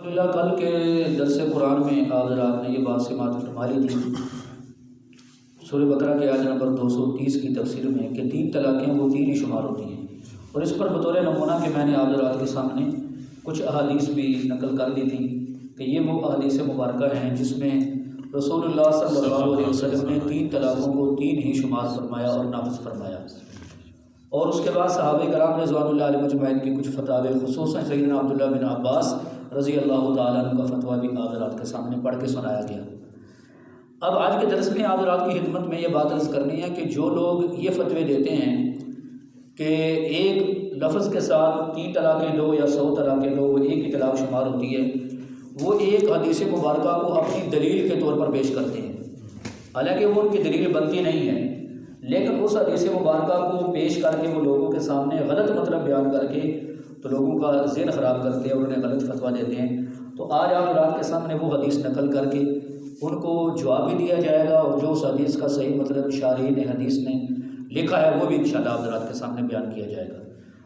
اللہ کل کے درس قرآن میں آپ حضرات نے یہ بات سماعت فرما لی تھی سورہ بقرہ کے آیت نمبر 230 کی تفسیر میں کہ 3 طلاقیں وہ 3 ہی شمار ہوتی ہیں، اور اس پر بطور نمونہ کہ میں نے آپ حضرات کے سامنے کچھ احادیث بھی نقل کر دی تھی کہ یہ وہ احادیث مبارکہ ہیں جس میں رسول اللہ صلی اللہ علیہ وسلم نے 3 طلاقوں کو 3 ہی شمار فرمایا اور نافذ فرمایا، اور اس کے بعد صحابہ کرام رضوان اللہ علیہ مجمعین کی کچھ فتاوے خصوصاً سیدنا عبداللہ بن عباس رضی اللہ تعالیٰ عنہ کا فتویٰ بھی آپ حضرات کے سامنے پڑھ کے سنایا گیا۔ اب آج کے درس میں آپ حضرات کی خدمت میں یہ بات عرض کرنی ہے کہ جو لوگ یہ فتوے دیتے ہیں کہ ایک لفظ کے ساتھ 3 طلاقیں دو یا 100 طلاقیں دو وہ ایک ہی طلاق شمار ہوتی ہے، وہ ایک حدیث مبارکہ کو اپنی دلیل کے طور پر پیش کرتے ہیں، حالانکہ وہ ان کی دلیل بنتی نہیں ہے، لیکن اس حدیث مبارکہ کو پیش کر کے وہ لوگوں کے سامنے غلط مطلب بیان کر کے تو لوگوں کا ذہن خراب کرتے ہیں اور انہیں غلط فتویٰ دیتے ہیں۔ تو آج آپ حضرات کے سامنے وہ حدیث نقل کر کے ان کو جواب بھی دیا جائے گا، اور جو اس حدیث کا صحیح مطلب شارحین حدیث نے لکھا ہے وہ بھی انشاءاللہ آپ حضرات کے سامنے بیان کیا جائے گا،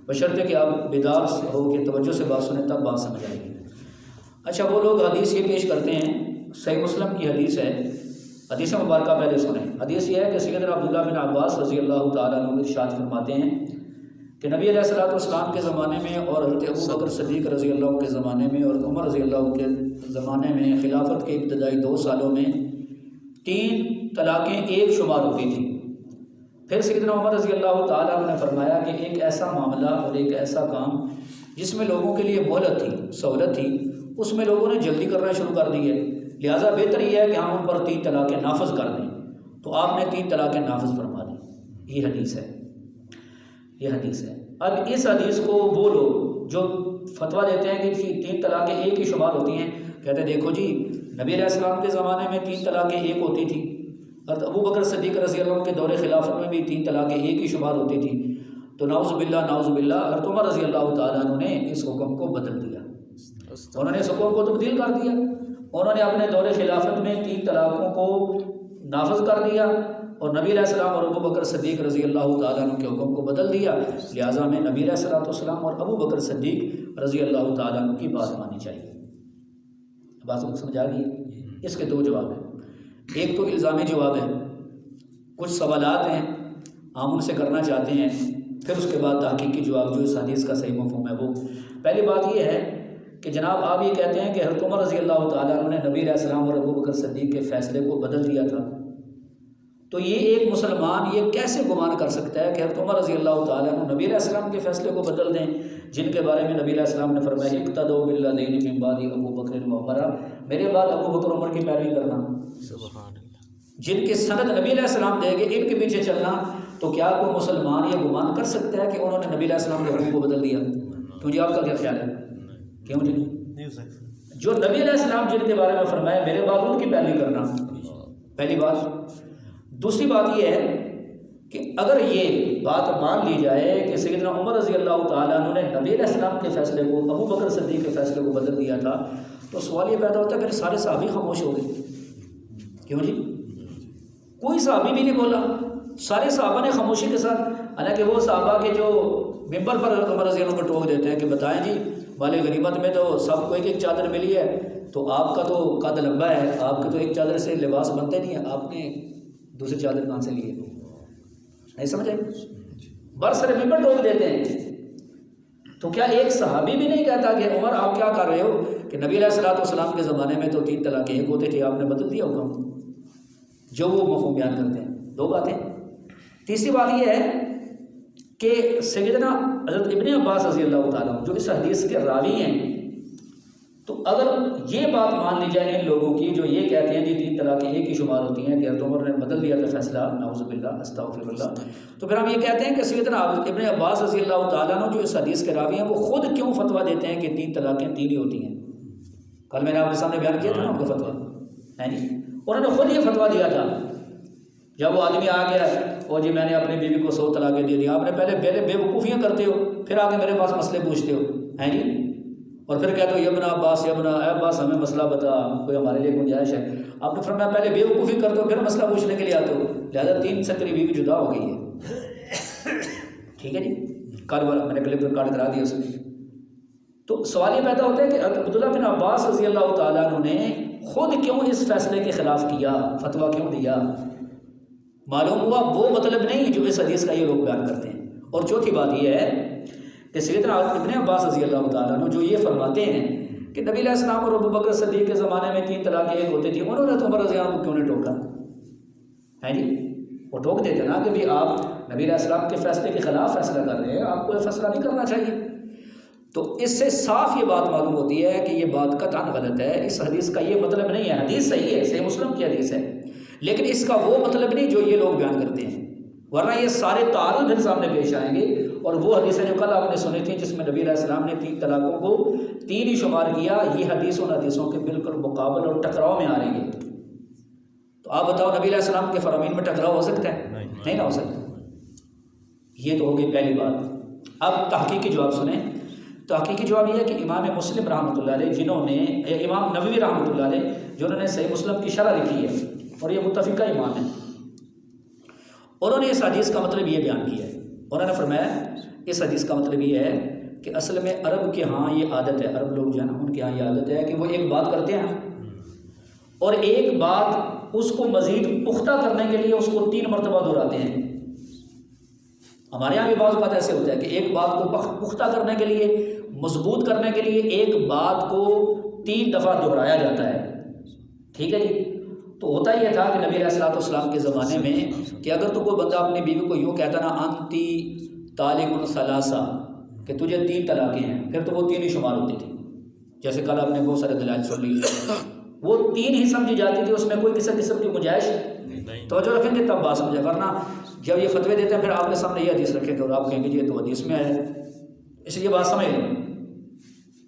بشرطے کہ آپ بیدار ہو کہ توجہ سے بات سنیں تب بات سمجھ آئے گی۔ اچھا، وہ لوگ حدیث یہ پیش کرتے ہیں، صحیح مسلم کی حدیث ہے، حدیث مبارکہ پہلے سنیں۔ حدیث یہ ہے کہ سیدنا عبداللہ بن عباس رضی اللہ تعالیٰ عنہ ارشاد فرماتے ہیں کہ نبی علیہ الصلوۃ والسلام کے زمانے میں اور حضرت ابوبکر صدیق رضی اللہ عنہ کے زمانے میں اور عمر رضی اللہ عنہ کے زمانے میں خلافت کے ابتدائی 2 سالوں میں 3 طلاقیں ایک شمار ہوتی تھیں۔ پھر سیدنا عمر رضی اللہ تعالیٰ عنہ نے فرمایا کہ ایک ایسا معاملہ اور ایک ایسا کام جس میں لوگوں کے لیے مہلت تھی، سہولت تھی، اس میں لوگوں نے جلدی کرنا شروع کر دی ہے، لہٰذا بہتر یہ ہے کہ ہم ان پر 3 طلاقیں نافذ کر دیں، تو آپ نے 3 طلاقیں نافذ فرما دیں۔ یہ حدیث ہے، یہ حدیث ہے۔ اب اس حدیث کو وہ لوگ جو فتویٰ دیتے ہیں کہ 3 طلاقیں ایک ہی شمار ہوتی ہیں، کہتے ہیں دیکھو جی نبی علیہ السلام کے زمانے میں 3 طلاقیں ایک ہوتی تھی، اور ابوبکر صدیق رضی اللہ عنہ کے دور خلافت میں بھی 3 طلاقیں ایک ہی شمار ہوتی تھی، تو نعوذ باللہ حضرت عمر رضی اللہ تعالیٰ عنہ نے اس حکم کو بدل دیا، انہوں نے اس حکم کو تبدیل کر دیا، انہوں نے اپنے دور خلافت میں 3 طلاقوں کو نافذ کر دیا، اور نبی علیہ السلام اور ابوبکر صدیق رضی اللہ تعالیٰ عنہ کے حکم کو بدل دیا، لہٰذا ہمیں نبی علیہ السلام اور ابوبکر صدیق رضی اللہ تعالیٰ عنہ کی بات ماننی چاہیے۔ بات کو سمجھا گئی؟ اس کے 2 جواب ہیں، ایک تو الزامی جواب ہے، کچھ سوالات ہیں ہم ان سے کرنا چاہتے ہیں، پھر اس کے بعد تحقیقی جواب جو اس حدیث کا صحیح مفہوم ہے وہ۔ پہلی بات یہ ہے کہ جناب آپ یہ کہتے ہیں کہ حضرت عمر رضی اللہ تعالیٰ عنہ نے نبی علیہ السلام اور ابوبکر صدیق کے فیصلے کو بدل دیا تھا، تو یہ ایک مسلمان یہ کیسے گمان کر سکتا ہے کہ حضرت عمر رضی اللہ تعالیٰ عنہ نبی علیہ السلام کے فیصلے کو بدل دیں، جن کے بارے میں نبی علیہ السلام نے فرمایا اقتدوا بالذین من بعد ابوبکر وعمر، میرے بعد ابوبکر عمر کی پیروی کرنا، سبحان اللہ، جن کے سند نبی علیہ السلام دے گے ان کے پیچھے چلنا، تو کیا کوئی مسلمان یہ گمان کر سکتا ہے کہ انہوں نے نبی علیہ السلام کے حکم کو بدل دیا؟ کیوں جی، آپ کا کیا خیال ہے؟ کیوں جی؟ جو نبی علیہ السلام جن کے بارے میں فرمایا میرے بعد ان کی پیروی کرنا، پہلی بات۔ دوسری بات یہ ہے کہ اگر یہ بات مان لی جائے کہ سیدنا عمر رضی اللہ تعالیٰ عنہ نے نبی علیہ السلام کے فیصلے کو ابوبکر صدیق کے فیصلے کو بدل دیا تھا، تو سوال یہ پیدا ہوتا ہے پھر سارے صحابی خاموش ہو گئے، کیوں جی؟ کوئی صحابی بھی نہیں بولا، سارے صحابہ نے خاموشی کے ساتھ، حالانکہ وہ صحابہ کے جو ممبر پر عمر رضی اللہ عنہ کو ٹوک دیتے ہیں کہ بتائیں جی والے غنیمت میں تو سب کو ایک ایک چادر ملی ہے، تو آپ کا تو قد لمبا ہے، آپ کے تو ایک چادر سے لباس بنتے نہیں ہیں، آپ نے دوسری چادر کہاں سے لیے؟ نہیں سمجھے؟ برسر ممبر ٹوک دیتے ہیں، تو کیا ایک صحابی بھی نہیں کہتا کہ عمر آپ کیا کر رہے ہو کہ نبی علیہ السلام کے زمانے میں تو 3 طلاقیں ایک ہوتے تھے، آپ نے بدل دیا حکم، جو وہ مفہوم بیان کرتے ہیں۔ 2 باتیں۔ تیسری بات یہ ہے کہ سیدنا حضرت ابن عباس رضی اللہ تعالیٰ جو اس حدیث کے راوی ہیں، تو اگر یہ بات مان لی جائے ان لوگوں کی جو یہ کہتے ہیں کہ 3 طلاقیں ایک ہی شمار ہوتی ہیں کہ حضرت عمر نے بدل دیا تھا فیصلہ، نعوذ باللہ استغفر اللہ، تو پھر ہم یہ کہتے ہیں کہ سیدنا ابن عباس رضی اللہ تعالیٰ عنہ جو اس حدیث کے راوی ہیں وہ خود کیوں فتویٰ دیتے ہیں کہ 3 طلاقیں 3 ہی ہوتی ہیں؟ کل میں نے آپ کے سامنے بیان کیا تھا نا ان کا فتویٰ، انہوں نے خود یہ فتویٰ دیا تھا۔ جب وہ آدمی آ گیا اور جی میں نے اپنی بیوی کو 100 طلاقیں دے دی، آپ نے پہلے بے وقوفیاں کرتے ہو، پھر آگے میرے پاس مسئلے پوچھتے ہو، ہیں جی، اور پھر کہتے ہو ابن عباس اے عباس ہمیں مسئلہ بتا، کوئی ہمارے لیے گنجائش ہے؟ آپ نے فرمایا پہلے بے وقوفی کرتے ہو پھر مسئلہ پوچھنے کے لیے آتے ہو، لہٰذا 3 سے تیری بیوی جدا ہو گئی ہے، ٹھیک ہے جی، کل میں نے کلپ ریکارڈ کرا دیا اس میں، تو سوال یہ پیدا ہوتا ہے کہ عبداللہ بن عباس رضی اللہ تعالیٰ عنہ نے خود کیوں اس فیصلے کے خلاف کیا، فتویٰ کیوں دیا؟ معلوم ہوا وہ مطلب نہیں جو اس حدیث کا یہ لوگ بیان کرتے ہیں۔ اور چوتھی بات یہ ہے کہ سیدنا ابن عباس رضی اللہ تعالیٰ عنہ جو یہ فرماتے ہیں کہ نبی علیہ السلام اور ابو بکر صدیق کے زمانے میں 3 طلاقیں ایک ہوتی تھی، انہوں نے تو عمر رضی اللہ عنہ کو کیوں نہیں ٹوکا؟ ہے جی، وہ ٹوک دیتے نا کہ بھی آپ نبی علیہ السلام کے فیصلے کے خلاف فیصلہ کر رہے ہیں، آپ کو یہ فیصلہ نہیں کرنا چاہیے۔ تو اس سے صاف یہ بات معلوم ہوتی ہے کہ یہ بات قطعاً غلط ہے، اس حدیث کا یہ مطلب نہیں ہے۔ حدیث صحیح ہے، صحیح مسلم کی حدیث ہے، لیکن اس کا وہ مطلب نہیں جو یہ لوگ بیان کرتے ہیں، ورنہ یہ سارے تعارض ان سامنے پیش آئیں گے۔ اور وہ حدیثیں جو کل آپ نے سنی تھیں جس میں نبی علیہ السلام نے 3 طلاقوں کو 3 ہی شمار کیا، یہ حدیث ان حدیثوں کے بالکل مقابل اور ٹکراؤ میں آ رہیں گے۔ تو آپ بتاؤ نبی علیہ السلام کے فرامین میں ٹکراؤ ہو سکتا ہے؟ نہیں نہ ہو سکتا۔ یہ تو ہوگی پہلی بات۔ اب تحقیقی جواب سنیں۔ تحقیقی جواب یہ ہے کہ امام مسلم رحمۃ اللہ علیہ جنہوں نے، امام نووی رحمۃ اللہ علیہ جنہوں نے صحیح مسلم کی شرح لکھی ہے اور یہ متفقہ امام ہے، انہوں نے اس حدیث کا مطلب یہ بیان کیا ہے۔ انہوں نے فرمایا اس حدیث کا مطلب یہ ہے کہ اصل میں عرب کے ہاں یہ عادت ہے، عرب لوگ جو ہے نا ان کے ہاں یہ عادت ہے کہ وہ ایک بات کرتے ہیں اور ایک بات اس کو مزید پختہ کرنے کے لیے اس کو 3 مرتبہ دہراتے ہیں۔ ہمارے یہاں بھی بعض بات ایسے ہوتا ہے کہ ایک بات کو پختہ کرنے کے لیے، مضبوط کرنے کے لیے ایک بات کو 3 دفعہ دہرایا جاتا ہے، ٹھیک ہے جی۔ تو ہوتا یہ تھا کہ نبی علیہ الصلوۃ والسلام کے زمانے میں کہ اگر تو کوئی بندہ اپنی بیوی کو یوں کہتا نا انتی طالق ثلاثہ، کہ تجھے 3 طلاقیں ہیں، پھر تو وہ 3 ہی شمار ہوتی تھی۔ جیسے کل آپ نے بہت سارے دلائل سن لی، وہ 3 ہی سمجھی جاتی تھی، اس میں کوئی کسی قسم کی گنجائش توجہ رکھیں گے تب بات سمجھے، ورنہ جب یہ فتوے دیتے ہیں پھر آپ کے سامنے یہ حدیث رکھیں گے اور آپ کہیں گے جی یہ تو حدیث میں ہے، اس لیے بات سمجھ لیں،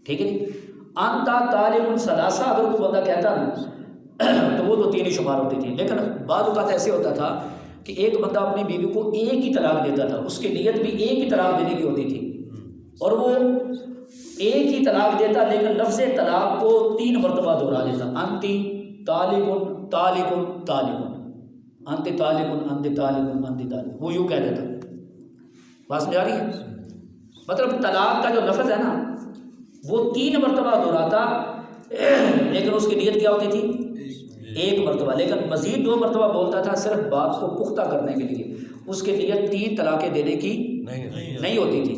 ٹھیک ہے جی۔ انتا طالق ثلاثہ اگر کوئی بندہ کہتا نا تو وہ تو 3 ہی شمار ہوتی تھی، لیکن بعض اوقات ایسے ہوتا تھا کہ ایک بندہ اپنی بیوی کو ایک ہی طلاق دیتا تھا، اس کی نیت بھی ایک ہی طلاق دینے کی ہوتی تھی، اور وہ ایک ہی طلاق دیتا لیکن لفظ طلاق کو 3 مرتبہ دہرا دیتا، انتی طالق طالق طالق، انتی طالق انتی طالق انتی طالق، وہ یوں کہہ دیتا۔ بات سمجھ آ رہی ہے؟ مطلب طلاق کا جو لفظ ہے نا وہ 3 مرتبہ دہراتا، لیکن اس کی نیت کیا ہوتی تھی؟ 1 مرتبہ، لیکن مزید 2 مرتبہ بولتا تھا صرف بات کو پختہ کرنے کے لیے، اس کی نیت 3 طلاقیں دینے کی نہیں ہوتی تھی۔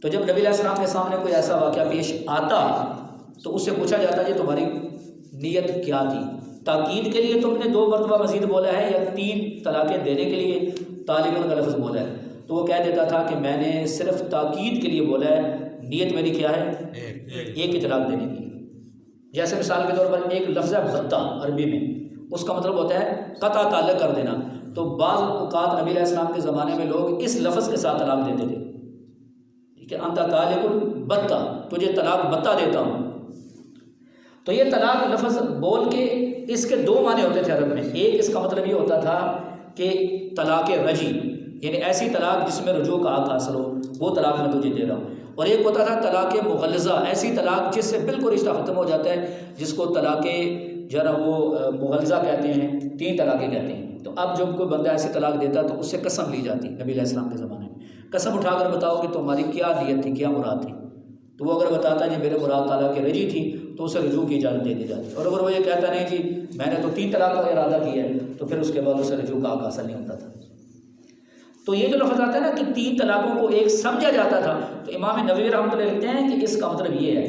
تو جب نبی علیہ السلام کے سامنے کوئی ایسا واقعہ پیش آتا تو اس سے پوچھا جاتا جی تمہاری نیت کیا تھی؟ تاکید کے لیے تم نے 2 مرتبہ مزید بولا ہے یا 3 طلاقیں دینے کے لیے طالباً کا لفظ بولا ہے؟ تو وہ کہہ دیتا تھا کہ میں نے صرف تاکید کے لیے بولا ہے، نیت میری کیا ہے؟ ایک ہی طلاق دینے کی۔ جیسے مثال کے طور پر ایک لفظ ہے بتہ عربی میں، اس کا مطلب ہوتا ہے قطع تعلق کر دینا۔ تو بعض اوقات نبی علیہ السلام کے زمانے میں لوگ اس لفظ کے ساتھ طلاق دیتے تھے، ٹھیک ہے، انتا طالق بتہ، تجھے طلاق بتہ دیتا ہوں۔ تو یہ طلاق لفظ بول کے اس کے 2 معنی ہوتے تھے عرب میں۔ ایک اس کا مطلب یہ ہوتا تھا کہ طلاق رجی، یعنی ایسی طلاق جس میں رجوع کا حق حاصل ہو، وہ طلاق میں تجھے دے رہا ہوں۔ اور ایک ہوتا تھا طلاق مغلظہ، ایسی طلاق جس سے بالکل رشتہ ختم ہو جاتا ہے، جس کو طلاق جو نا وہ مغلظہ کہتے ہیں، 3 طلاقیں کہتے ہیں۔ تو اب جب کوئی بندہ ایسی طلاق دیتا تو اس سے قسم لی جاتی نبی علیہ السلام کے زمانے میں، قسم اٹھا کر بتاؤ کہ تمہاری کیا نیت تھی، کیا مراد تھی؟ تو وہ اگر بتاتا جی میرے مراد طلاق رجی تھی تو اسے رجوع کی اجازت دے دی جاتی، اور اگر وہ یہ کہتا نہیں جی میں نے تو 3 طلاق کا ارادہ کیا ہے تو پھر اس کے بعد اسے رجوع کا حق حاصل نہیں ہوتا تھا۔ تو یہ جو لفظ آتا ہے نا کہ 3 طلاقوں کو ایک سمجھا جاتا تھا، تو امام نووی رحمۃ اللہ لکھتے ہیں کہ اس کا مطلب یہ ہے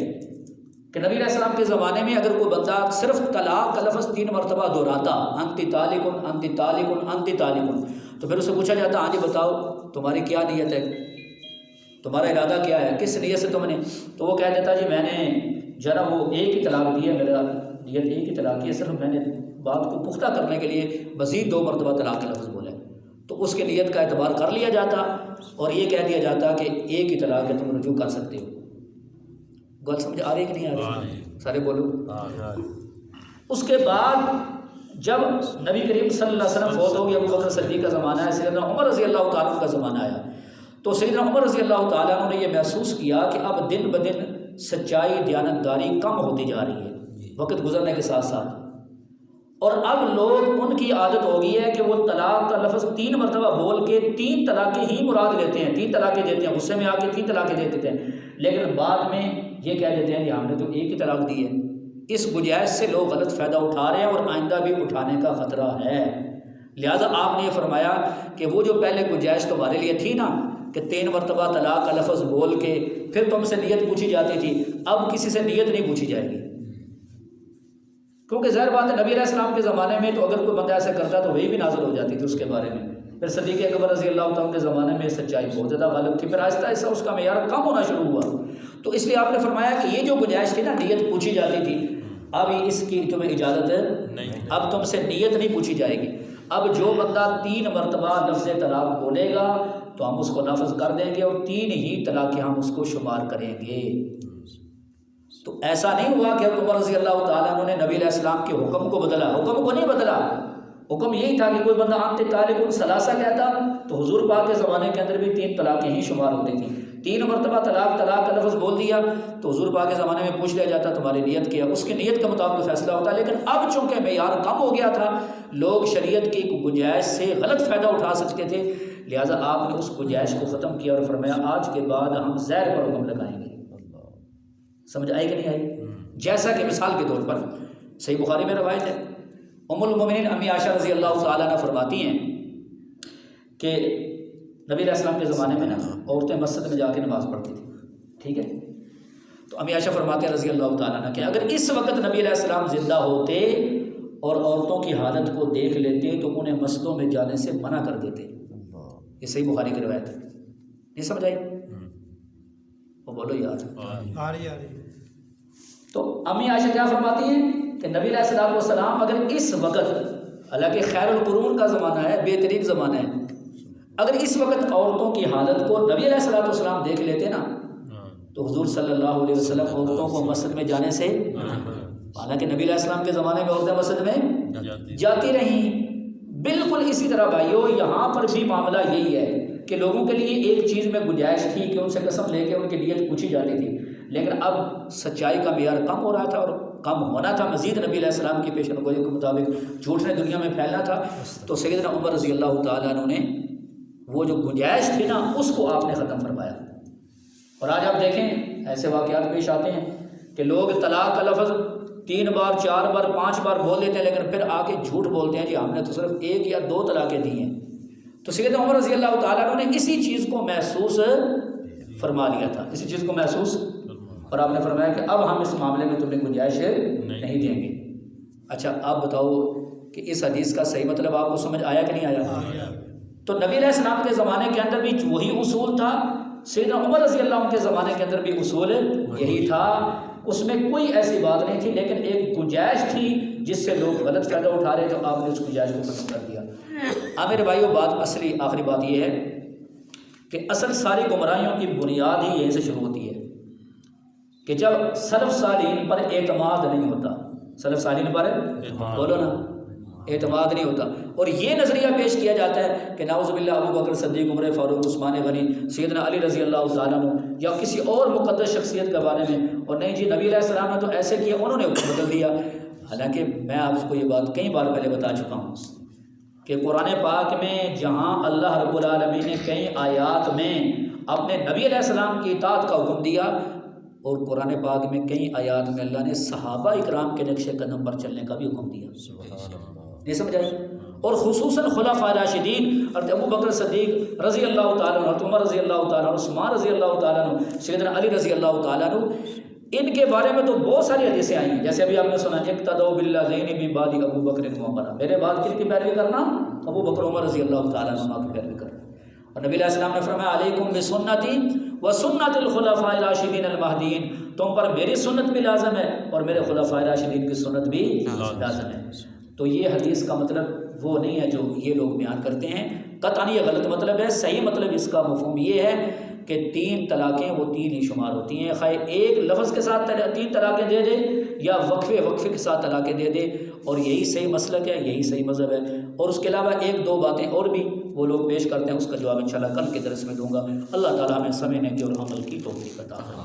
کہ نبی علیہ السلام کے زمانے میں اگر کوئی بندہ صرف طلاق کا لفظ 3 مرتبہ دہراتا، انتی طالق انتی طالق انتی طالق، تو پھر اسے پوچھا جاتا ہاں جی بتاؤ تمہاری کیا نیت ہے، تمہارا ارادہ کیا ہے، کس نیت سے تم نے؟ تو وہ کہہ دیتا جی میں نے ذرا وہ ایک ہی طلاق دی ہے، میرا نیت ایک ہی طلاق کی ہے، صرف میں نے بات کو پختہ کرنے کے لیے مزید 2 مرتبہ طلاق کا لفظ بولا ہے، تو اس کے نیت کا اعتبار کر لیا جاتا اور یہ کہہ دیا جاتا کہ ایک ہی طلاق ہے، تم رجوع کر سکتے ہو۔ بات سمجھ آ رہی کہ نہیں آ رہی؟ سارے بولو۔ اس کے بعد جب نبی کریم صلی اللہ علیہ وسلم فوت ہو گئے، ابو بکر صدیق کا زمانہ ہے، سیدنا عمر رضی اللہ تعالیٰ عنہ کا زمانہ آیا، تو سیدنا عمر رضی اللہ تعالیٰ عنہ نے یہ محسوس کیا کہ اب دن بدن سچائی دیانتداری کم ہوتی جا رہی ہے وقت گزرنے کے ساتھ ساتھ، اور اب لوگ ان کی عادت ہو گئی ہے کہ وہ طلاق کا لفظ 3 مرتبہ بول کے 3 طلاقیں ہی مراد لیتے ہیں، 3 طلاقیں دیتے ہیں، غصے میں آ کے 3 طلاقیں دے دیتے ہیں، لیکن بعد میں یہ کہہ دیتے ہیں کہ ہم نے تو ایک ہی طلاق دی ہے۔ اس گنجائش سے لوگ غلط فائدہ اٹھا رہے ہیں اور آئندہ بھی اٹھانے کا خطرہ ہے۔ لہٰذا آپ نے یہ فرمایا کہ وہ جو پہلے گنجائش تمہارے لیے تھی نا کہ 3 مرتبہ طلاق کا لفظ بول کے پھر تم سے نیت پوچھی جاتی تھی، اب کسی سے نیت نہیں پوچھی جائے گی، کیونکہ ظاہر بات ہے نبی علیہ السلام کے زمانے میں تو اگر کوئی بندہ ایسا کرتا تو وہی بھی نازل ہو جاتی تھی اس کے بارے میں۔ پھر صدیق اکبر رضی اللہ تعالیٰ کے زمانے میں سچائی بہت زیادہ غالب تھی، پھر آہستہ آہستہ اس کا معیار کم ہونا شروع ہوا، تو اس لیے آپ نے فرمایا کہ یہ جو گنجائش تھی نا نیت پوچھی جاتی تھی، اب اس کی تمہیں اجازت نہیں، اب تم سے نیت نہیں پوچھی جائے گی۔ اب جو بندہ 3 مرتبہ لفظ طلاق بولے گا تو ہم اس کو نافذ کر دیں گے اور 3 ہی طلاقیں ہم اس کو شمار کریں گے۔ تو ایسا نہیں ہوا کہ عمر رضی اللہ تعالیٰ عنہ نے نبی علیہ السلام کے حکم کو بدلا، حکم کو نہیں بدلا، حکم یہی تھا کہ کوئی بندہ انت طالق ثلاثہ کہتا تو حضور پاک کے زمانے کے اندر بھی 3 طلاقیں ہی شمار ہوتی تھیں۔ 3 مرتبہ طلاق کا لفظ بول دیا تو حضور پاک کے زمانے میں پوچھ لیا جاتا تمہاری نیت کیا، اس کی نیت کے مطابق فیصلہ ہوتا۔ لیکن اب چونکہ معیار کم ہو گیا تھا، لوگ شریعت کی گنجائش سے غلط فائدہ اٹھا سکتے تھے، لہٰذا آپ نے اس گنجائش کو ختم کیا اور فرمایا آج کے بعد ہم زہر پر حکم لگائیں گے۔ سمجھ آئی کہ نہیں آئی؟ جیسا کہ مثال کے طور پر صحیح بخاری میں روایت ہے، ام المومنین امی عائشہ رضی اللہ تعالیٰ عنہ فرماتی ہیں کہ نبی علیہ السلام کے زمانے میں نا عورتیں مسجد میں جا کے نماز پڑھتی تھیں، ٹھیک ہے؟ تو امی عائشہ فرماتے ہیں رضی اللہ تعالیٰ عنہ کہ اگر اس وقت نبی علیہ السلام زندہ ہوتے اور عورتوں کی حالت کو دیکھ لیتے تو انہیں مسجدوں میں جانے سے منع کر دیتے۔ یہ صحیح بخاری کی روایت ہے، نہیں سمجھ آئی؟ وہ بولو یار آ رہی تو امی عائشہ کیا فرماتی ہیں کہ نبی علیہ السلام اگر اس وقت، حالانکہ خیر القرون کا زمانہ ہے، بہترین زمانہ ہے، اگر اس وقت عورتوں کی حالت کو نبی علیہ السلام دیکھ لیتے نا تو حضور صلی اللہ علیہ وسلم عورتوں کو مسجد میں جانے سے، حالانکہ نبی علیہ السلام کے زمانے میں عورتیں مسجد میں جاتی رہیں۔ بالکل اسی طرح بھائیو یہاں پر بھی معاملہ یہی ہے کہ لوگوں کے لیے ایک چیز میں گنجائش تھی کہ ان سے قسم لے کے ان کی نیت پوچھی جاتی تھی، لیکن اب سچائی کا معیار کم ہو رہا تھا اور کم ہونا تھا، مزید نبی علیہ السلام کی پیشن گوئی کے مطابق جھوٹ نے دنیا میں پھیلنا تھا، تو سیدنا عمر رضی اللہ تعالیٰ عنہ نے وہ جو گنجائش تھی نا اس کو آپ نے ختم فرمایا۔ اور آج آپ دیکھیں ایسے واقعات پیش آتے ہیں کہ لوگ طلاق کا لفظ 3 بار 4 بار 5 بار بول دیتے ہیں، لیکن پھر آ کے جھوٹ بولتے ہیں جی ہم نے تو صرف 1 یا 2 طلاقیں دی ہیں۔ تو سیدنا عمر رضی اللہ تعالیٰ عنہ نے اسی چیز کو محسوس فرما لیا تھا، اسی چیز کو محسوس، اور آپ نے فرمایا کہ اب ہم اس معاملے میں تمہیں گنجائش نہیں دیں گے۔ اچھا آپ بتاؤ کہ اس حدیث کا صحیح مطلب آپ کو سمجھ آیا کہ نہیں آیا؟ تو نبی علیہ السلام کے زمانے کے اندر بھی وہی اصول تھا، سیدنا عمر رضی اللہ عنہ کے زمانے کے اندر بھی اصول یہی تھا، اس میں کوئی ایسی بات نہیں تھی، لیکن ایک گنجائش تھی جس سے لوگ غلط فائدہ اٹھا رہے تو آپ نے اس گنجائش کو ختم کر دیا۔ اب میرے بھائیو بات اصلی آخری بات یہ ہے کہ اصل ساری گمراہیوں کی بنیاد ہی یہیں سے شروع ہوتی ہے کہ جب سلف صالحین پر اعتماد نہیں ہوتا، سلف صالحین پر بولو نا اعتماد نہیں ہوتا، اور یہ نظریہ پیش کیا جاتا ہے کہ نعوذ باللہ ابو بکر صدیق، عمر فاروق، عثمان غنی، سیدنا علی رضی اللہ تعالیٰ عنہ یا کسی اور مقدس شخصیت کے بارے میں، اور نہیں جی نبی علیہ السلام نے تو ایسے کیا انہوں نے بدل دیا۔ حالانکہ میں آپ کو یہ بات کئی بار پہلے بتا چکا ہوں کہ قرآن پاک میں جہاں اللہ رب العالمین نے کئی آیات میں اپنے نبی علیہ السلام کی اطاعت کا حکم دیا، اور قرآن پاک میں کئی آیات میں اللہ نے صحابہ اکرام کے نقش قدم پر چلنے کا بھی حکم دیا۔ نہیں سمجھ آئی؟ اور خصوصاً خلفاء راشدین حضرت ابو بکر صدیق رضی اللہ تعالیٰ عنہ، حضرت عمر رضی اللہ تعالیٰ عنہ، عثمان رضی اللہ تعالیٰ عنہ، سیدنا علی رضی اللہ تعالیٰ عنہ، ان کے بارے میں تو بہت ساری حدیثیں آئی ہیں، جیسے ابھی آپ نے سنا اقتدوا بالذین من بعد ابو بکر وعمر، میرے بعد کن کی پیروی کرنا؟ ابو بکر عمر رضی اللہ تعالیٰ عنہ کی پیروی کرنا۔ اور نبی علیہ السلام نے فرمایا علیکم بسنتی وسنت الخلفاء الراشدین المہدیین، تم پر میری سنت بھی لازم ہے اور میرے خلفاء راشدین کی سنت بھی لازم ہے۔ تو یہ حدیث کا مطلب وہ نہیں ہے جو یہ لوگ بیان کرتے ہیں، قطعاً یہ غلط مطلب ہے۔ صحیح مطلب اس کا مفہوم یہ ہے کہ 3 طلاقیں وہ 3 ہی شمار ہوتی ہیں، خواہ ایک لفظ کے ساتھ 3 طلاقیں دے دے یا وقفے کے ساتھ طلاقیں دے دے، اور یہی صحیح مسلک ہے، یہی صحیح مذہب ہے۔ اور اس کے علاوہ 1-2 باتیں اور بھی وہ لوگ پیش کرتے ہیں، اس کا جواب انشاءاللہ کل کے درس میں دوں گا۔ اللہ تعالیٰ ہمیں سمجھنے کی اور عمل کی توفیق عطا فرمائے۔